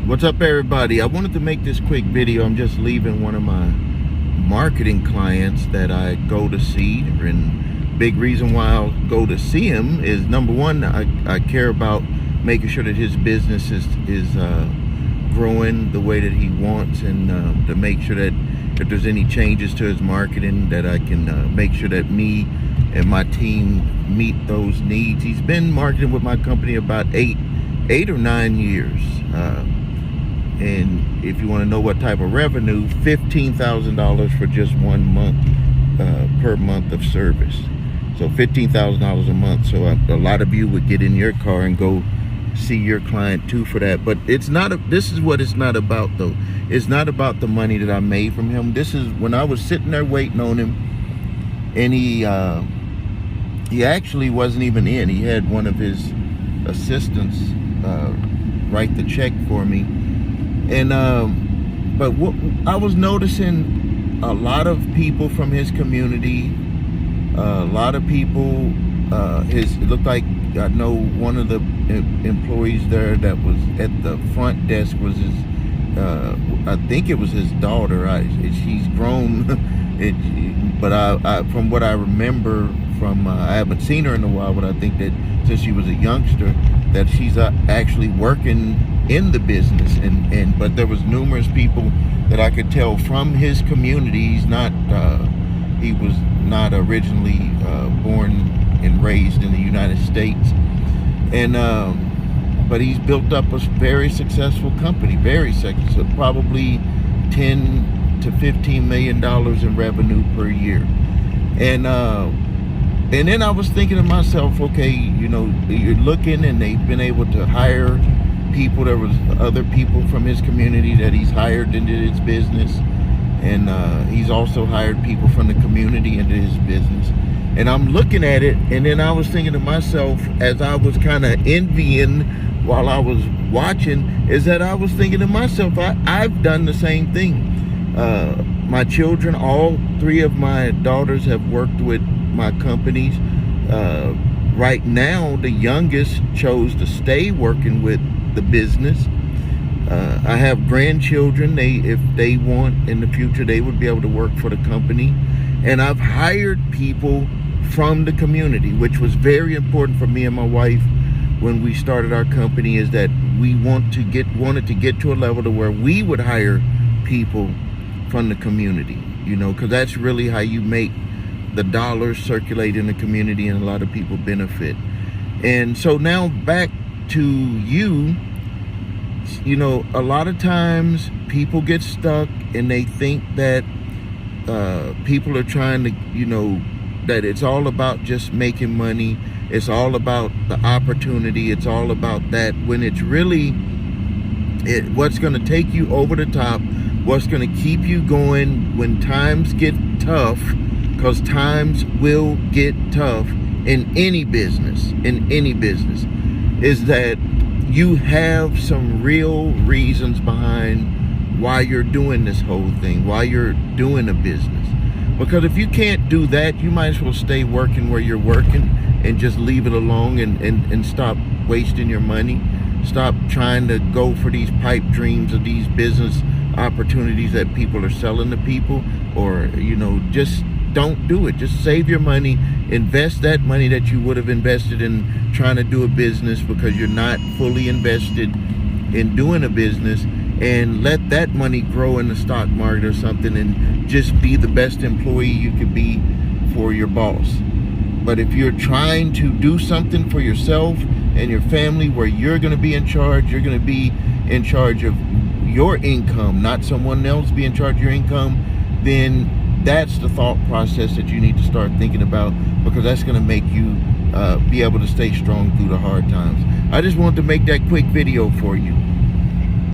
What's up, everybody? I wanted to make this quick video. I'm just leaving one of my marketing clients that I go to see, and big reason why I'll go to see him is, number one, I care about making sure that his business is growing the way that he wants, and to make sure that if there's any changes to his marketing, that I can make sure that me and my team meet those needs. He's been marketing with my company about eight or 9 years. And if you want to know what type of revenue, $15,000 for just 1 month per month of service. So $15,000 a month. So a lot of you would get in your car and go see your client too for that. But it's not this is what it's not about, though. It's not about the money that I made from him. This is when I was sitting there waiting on him, and he actually wasn't even in. He had one of his assistants write the check for me. And but what I was noticing, a lot of people from his community, a lot of people, it looked like, I know one of the employees there that was at the front desk was his, I think it was his daughter. She's grown, but I from what I remember from, I haven't seen her in a while, but I think that since she was a youngster, that she's actually working in the business, but there was numerous people that I could tell from his community. He was not originally born and raised in the United States, and but he's built up a very successful company, very successful, probably $10 to $15 million in revenue per year. And then I was thinking to myself, okay, you know, you're looking, and they've been able to hire people. There was other people from his community that he's hired into his business, and he's also hired people from the community into his business. And I'm looking at it, and then I was thinking to myself, as I was kind of envying while I was watching, is that I was thinking to myself, I've done the same thing. My children, all 3 of my daughters have worked with my companies. Right now, the youngest chose to stay working with the business. I have grandchildren. If they want in the future, they would be able to work for the company. And I've hired people from the community, which was very important for me and my wife when we started our company, is that we wanted to get to a level to where we would hire people from the community, you know, because that's really how you make the dollars circulate in the community, and a lot of people benefit. And so now back to you know, a lot of times people get stuck and they think that people are trying to, you know, that it's all about just making money. It's all about the opportunity. It's all about that, when it's really what's going to take you over the top, what's going to keep you going when times get tough, because times will get tough in any business, is that you have some real reasons behind why you're doing this whole thing, why you're doing a business. Because if you can't do that, you might as well stay working where you're working and just leave it alone, and stop wasting your money. Stop trying to go for these pipe dreams of these business opportunities that people are selling to people, or, you know, just don't do it. Just save your money, invest that money that you would have invested in trying to do a business, because you're not fully invested in doing a business, and let that money grow in the stock market or something, and just be the best employee you could be for your boss. But if you're trying to do something for yourself and your family, where you're going to be in charge, you're going to be in charge of your income, not someone else be in charge of your income, then that's the thought process that you need to start thinking about, because that's going to make you be able to stay strong through the hard times. I just wanted to make that quick video for you.